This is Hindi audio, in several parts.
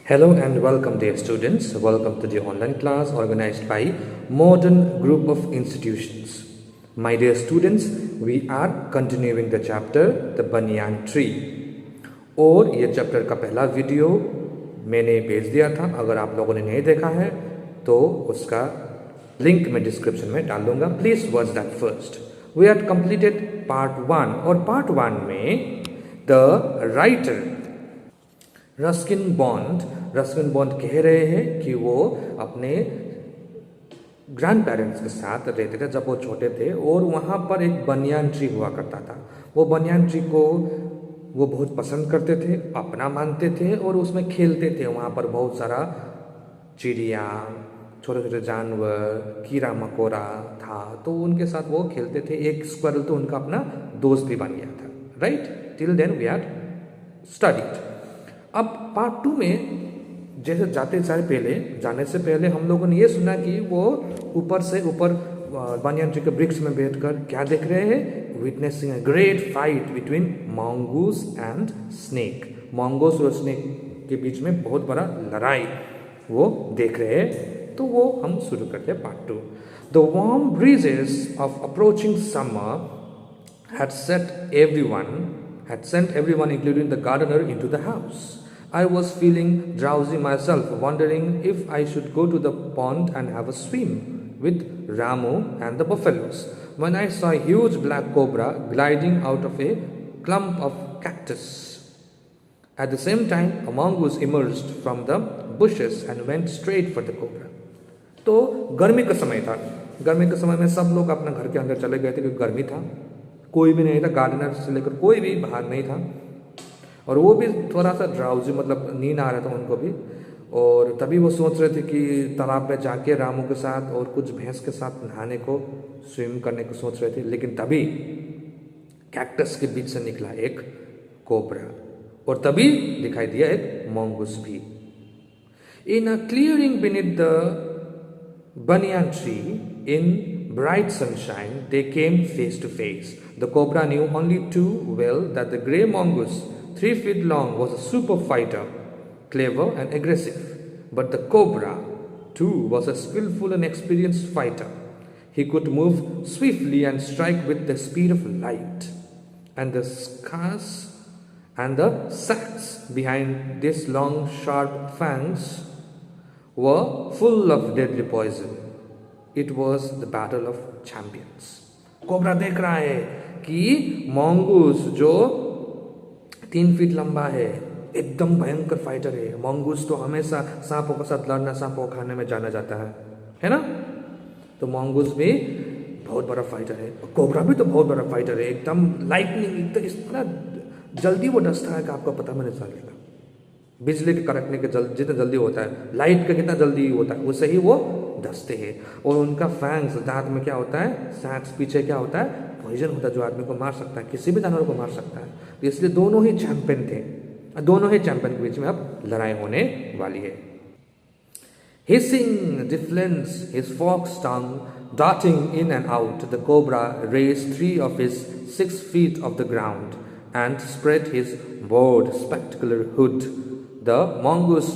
Hello and welcome, dear students. Welcome to the online class organized by Modern Group of Institutions. My dear students, we are continuing the chapter The Banyan Tree. और ये चैप्टर का पहला वीडियो मैंने भेज दिया था. अगर आप लोगों ने नहीं देखा है तो उसका लिंक मैं डिस्क्रिप्शन में डाल दूंगा. Please watch that first. We had completed part 1 और पार्ट 1 में द राइटर रस्किन बॉन्ड कह रहे हैं कि वो अपने ग्रैंड पेरेंट्स के साथ रहते थे जब वो छोटे थे और वहाँ पर एक बनियान ट्री हुआ करता था. वो बनियान ट्री को वो बहुत पसंद करते थे, अपना मानते थे और उसमें खेलते थे. वहाँ पर बहुत सारा चिड़िया, छोटे छोटे जानवर, कीड़ा मकोड़ा था तो उनके साथ वो खेलते थे. एक स्क्वायरल तो उनका अपना दोस्त भी बन गया था. Right, till then we had studied. अब पार्ट 2 में जैसे जाने से पहले हम लोगों ने ये सुना कि वो ऊपर बनियान ट्री के वृक्ष में बैठकर क्या देख रहे हैं? Witnessing a great fight between mongoose and snake. Mongoose और स्नेक के बीच में बहुत बड़ा लड़ाई वो देख रहे हैं. तो वो हम शुरू करते हैं part 2. The warm breezes of approaching summer had sent everyone, including the gardener, into the house. I was feeling drowsy myself, wondering if I should go to the pond and have a swim with Ramu and the buffaloes, when I saw a huge black cobra gliding out of a clump of cactus. At the same time, a mongoose emerged from the bushes and went straight for the cobra. तो गर्मी का समय था. गर्मी के समय में सब लोग अपना घर के अंदर चले गए थे क्योंकि गर्मी था. कोई भी नहीं था, गार्डनर से लेकर कोई भी बाहर नहीं था. और वो भी थोड़ा सा ड्राउजी, मतलब नींद आ रहा था उनको भी. और तभी वो सोच रहे थे कि तालाब में जाके रामू के साथ और कुछ भैंस के साथ नहाने को, स्विम करने को सोच रहे थे. लेकिन तभी कैक्टस के बीच से निकला एक कोबरा और तभी दिखाई दिया एक मंगूस भी. In a clearing beneath the banyan tree, in bright sunshine, they came face to face. The cobra knew only too well that the grey mongoose, 3 feet long, was a super fighter, clever and aggressive. But the cobra, too, was a skillful and experienced fighter. He could move swiftly and strike with the speed of light. And the scars and the sacs behind these long, sharp fangs were full of deadly poison. It was the battle of champions. Cobra देख रहा है कि मंगूस जो 3 फीट लंबा है, एकदम भयंकर फाइटर है. मंगूस तो हमेशा सांपों के साथ लड़ना, सांपों को खाने में जाना जाता है ना. तो मंगूस भी बहुत बड़ा फाइटर है. कोबरा भी तो बहुत बड़ा फाइटर है. एकदम लाइटनिंग, इतना जल्दी वो डसता है कि आपको पता भी नहीं चलेगा. बिजली के कड़कने के जितना जल्दी होता है, लाइट का कितना जल्दी होता है, उससे ही वो डसते हैं. और उनका फैंग्स, दांत में क्या होता है, सैक्स पीछे क्या होता है, पॉइजन होता है जो आदमी को मार सकता है, किसी भी जानवर को मार सकता है. तो इसलिए दोनों ही चैंपियन थे. दोनों ही चैंपियन के बीच में अब लड़ाई होने वाली है. Hissing defiance, his forked tongue darting in and out, the cobra raised 3 of his 6 feet off the ground and spread his broad, spectacular hood. The mongoose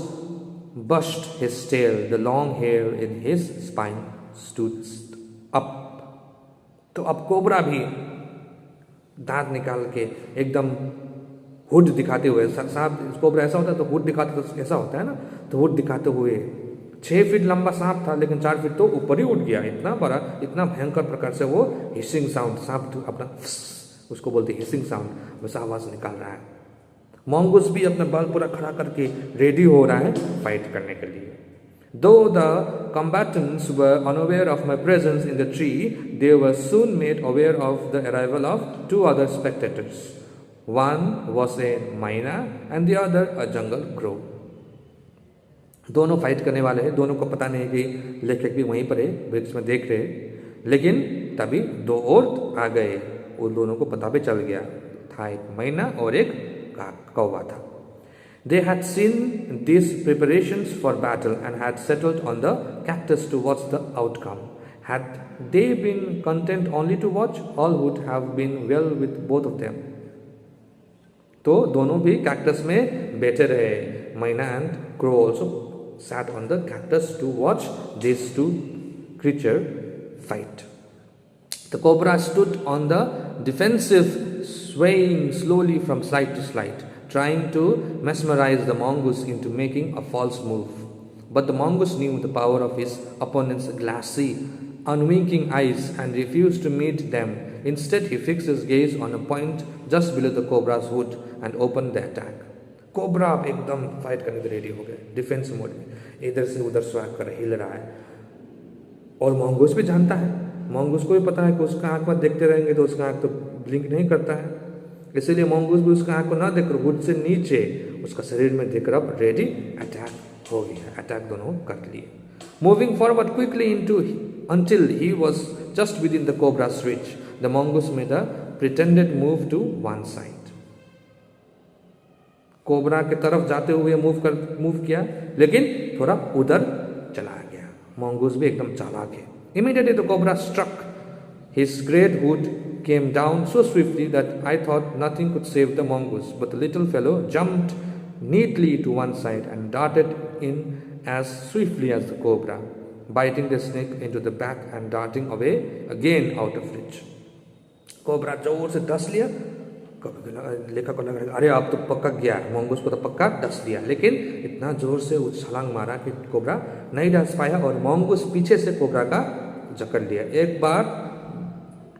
brushed his tail. The long hair in his spine stood up. तो अब कोबरा भी दांत निकाल के एकदम हुड दिखाते हुए, सांप कोबरा ऐसा होता है तो हुड दिखाते तो ऐसा होता है ना, तो हुड दिखाते हुए 6 फीट लंबा सांप था लेकिन 4 फीट तो ऊपर ही उठ गया. इतना बड़ा, इतना भयंकर प्रकार से वो हिसिंग साउंड, सांप अपना उसको बोलते हिसिंग साउंड, वैसा आवाज निकाल रहा है. मंगूस भी अपना बाल पूरा खड़ा करके रेडी हो रहा है फाइट करने के लिए. Though the combatants were unaware of my presence in the tree, they were soon made aware of the arrival of 2 other spectators. One was a myna and the other a jungle crow. दोनों फाइट करने वाले हैं. दोनों को पता नहीं कि लेखक भी वहीं पर है, वृक्ष में देख रहे हैं. लेकिन तभी 2 और आ गए. उन दोनों को पता भी चल गया था, एक मैना और एक कौवा था. They had seen these preparations for battle and had settled on the cactus to watch the outcome. Had they been content only to watch, all would have been well with both of them. तो दोनों भी कैक्टस में बैठे रहे. Myna and Crow also sat on the cactus to watch these two creatures fight. The cobra stood on the defensive, swaying slowly from side to side, trying to mesmerize the mongoose into making a false move. But the mongoose knew the power of his opponent's glassy, unwinking eyes and refused to meet them. Instead, he fixed his gaze on a point just below the cobra's hood and opened the attack. Cobra अब एकदम फाइट करने के रेडी हो गए, डिफेंस मोड में, इधर से उधर स्वैग कर हिल रहा है। और mongoose भी जानता है, mongoose को भी पता है कि उसका आंख में देखते रहेंगे तो उसका आंख तो ब्लिंक नहीं करता है, इसीलिए mongoose भी उसका आंख को ना देखकर हुड से नीचे उसका शरीर में देखकर अब रेडी अटैक हो गया। अटैक दोनों कर लिए। Moving forward quickly until he was just within the cobra's reach, the mongoose made a pretended move to one side. Cobra की तरफ जाते हुए मूव किया, लेकिन थोड़ा उधर चला गया। mongoose भी एकदम चालाक है। Immediately the cobra struck. His great hood came down so swiftly that I thought nothing could save the mongoose, but the little fellow jumped neatly to one side and darted in as swiftly as the cobra, biting the snake into the back and darting away again out of reach. Cobra जोर से डस लिया। लेखक को लग रहा है अरे अब तो पक्का गया, mongoose को तो पक्का डस लिया, लेकिन इतना जोर से छलांग मारा कि कोबरा नहीं डस पाया और mongoose पीछे से कोबरा का जकड़ लिया। एक बार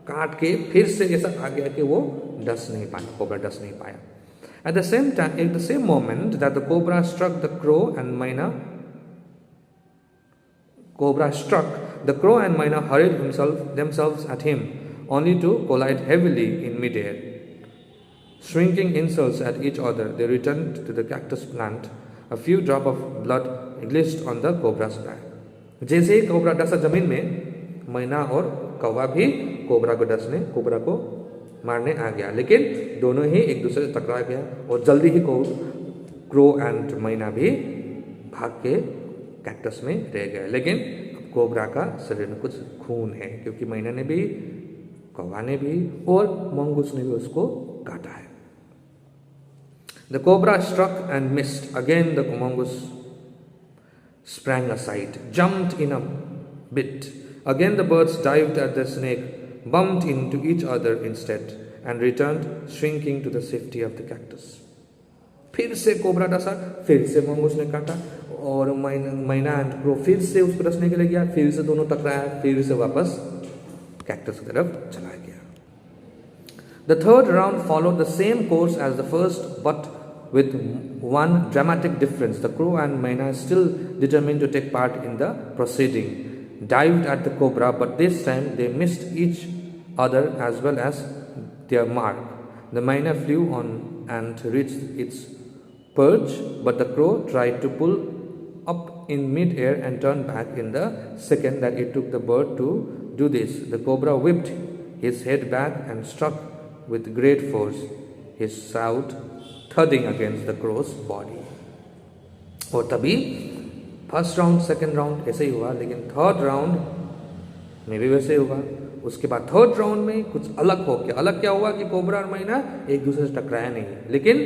काट के फिर से ऐसा आ गया कि वो डस नहीं पाया, कोबरा डस नहीं पाया। At the same time, at the same moment that the cobra struck the crow and myna, hurried themselves at him, only to collide heavily in midair. Shrinking insults at each other, they returned to the cactus plant. A few drops of blood glistened on the cobra's back. जैसे ही कोबरा डसा जमीन में, मैना और कौवा भी कोबरा को मारने आ गया, लेकिन दोनों ही एक दूसरे से टकरा गया और जल्दी ही क्रो एंड मैना भी भाग के कैक्टस में रह गए। लेकिन कोबरा का शरीर में कुछ खून है, क्योंकि मैना ने भी, कौवा ने भी और mongoose ने भी उसको काटा है। The cobra struck and missed. Again the mongoose sprang aside, jumped in a bit. Again the birds dived at the snake, bumped into each other instead, and returned shrinking to the safety of the cactus. फिर से कोबरा डसा, फिर से mongoose ने काटा और मैना एंड क्रो फिर से उसको डसने के लिए गया, फिर से दोनों टकराया, फिर से वापस कैक्टस की तरफ चला गया। The third round followed the same course as the first, but with one dramatic difference. The crow and myna, still determined to take part in the proceeding, dived at the cobra, but this time they missed each other as well as their mark. The myna flew on and reached its perch, but the crow tried to pull up in mid-air and turned back in the second that it took the bird to do this. The cobra whipped his head back and struck with great force, his snout thudding against the crow's body. और तभी फर्स्ट राउंड सेकेंड राउंड ऐसे ही हुआ, लेकिन थर्ड राउंड में भी वैसे ही हुआ। उसके बाद थर्ड राउंड में कुछ अलग हो गया। अलग क्या हुआ कि कोबरा और मैना एक दूसरे से टकराया नहीं, लेकिन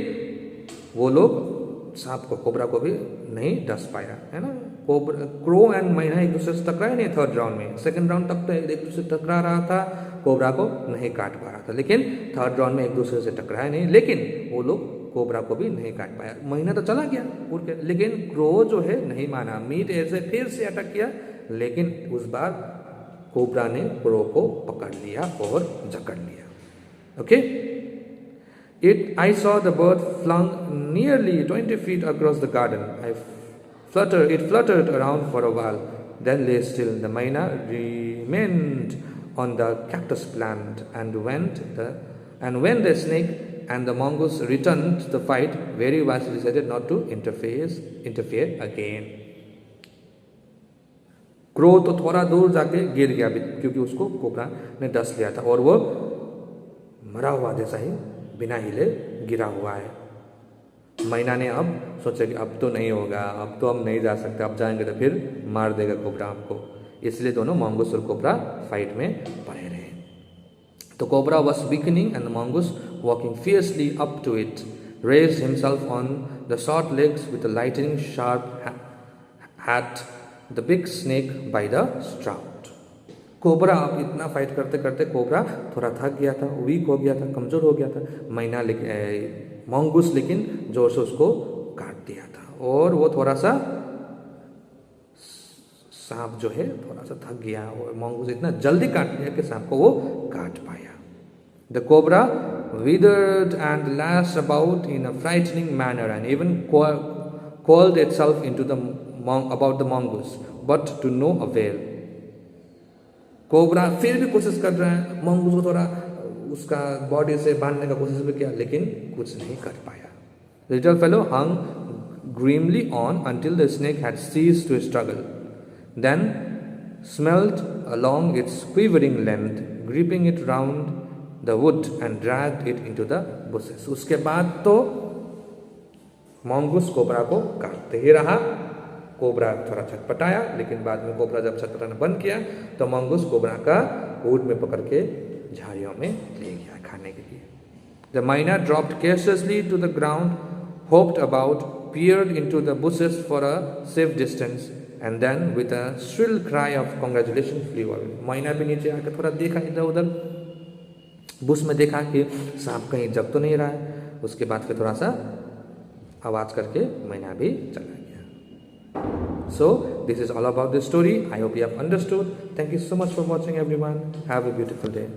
वो लोग सांप को, कोबरा को भी नहीं डस पाया, है ना। क्रो एंड मैना एक दूसरे से टकराया नहीं थर्ड राउंड में। सेकेंड राउंड तक तो एक दूसरे से टकरा रहा था, कोबरा को नहीं काट पा रहा था, लेकिन थर्ड राउंड में एक दूसरे से टकराया नहीं, लेकिन वो लोग कोबरा को भी नहीं काट पाया। मैना तो चला गया उड़ के, लेकिन क्रो जो है नहीं माना, मीट एयर से फिर से अटैक किया, लेकिन उस बार कोबरा ने क्रो को पकड़ लिया और जकड़ लिया। Okay, I saw the bird flung nearly 20 feet across the garden. It fluttered around for a while, then lay still. The myna remained on the cactus plant, and when the snake and the mongoose returned to the fight, very wisely decided not to interfere again. Crow तो थोड़ा दूर जाके गिर गया, क्योंकि उसको कोबरा ने डस लिया था और वो मरा हुआ जैसा ही बिना हिले गिरा हुआ है। मैना ने अब सोचा कि अब तो नहीं होगा, अब तो हम नहीं जा सकते, अब जाएंगे तो फिर मार देगा कोबरा हमको, इसलिए दोनों mongoose और कोबरा फाइट में पड़े रहे। The cobra was weakening, and the mongoose, walking fiercely up to it, raised himself on the short legs with the lightning sharp at the big snake by the snout. Cobra अब इतना फाइट करते करते कोबरा थोड़ा थक गया था, वीक हो गया था, कमजोर हो गया था। मैना मंगूस लेकिन जोर से उसको काट दिया था और वो थोड़ा सा सांप जो है थोड़ा सा थक गया और मंगूस इतना जल्दी काट दिया कि सांप को वो काट पाया। The cobra withered and lashed about in a frightening manner and even coiled itself into about the mongoose, but to no avail. Cobra फिर भी कोशिश कर रहा है, मंगूस को थोड़ा उसका बॉडी से बांधने का कोशिश भी किया, लेकिन कुछ नहीं कर पाया। The little fellow hung grimly on until the snake had ceased to struggle, then smelled along its quivering length, gripping it round the wood and dragged it into the bushes. उसके बाद तो मंगूस कोबरा को काटते ही रहा। कोबरा थोड़ा छटपटाया, लेकिन बाद में कोबरा जब छटपटाना बंद किया तो मंगूस कोबरा का हुड में पकड़ के झाड़ियों में ले गया खाने के लिए। The myna dropped carelessly to the ground, hopped about, peered into the bushes for a safe distance, and then with a shrill cry of congratulations flew away. मैना भी नीचे आकर थोड़ा देखा इधर उधर, बुश में देखा कि सांप कहीं जग तो नहीं रहा है। उसके बाद फिर थोड़ा सा आवाज करके मैना भी चला गया। So this is all about this story. I hope you have understood. Thank you so much for watching everyone. Have a beautiful day.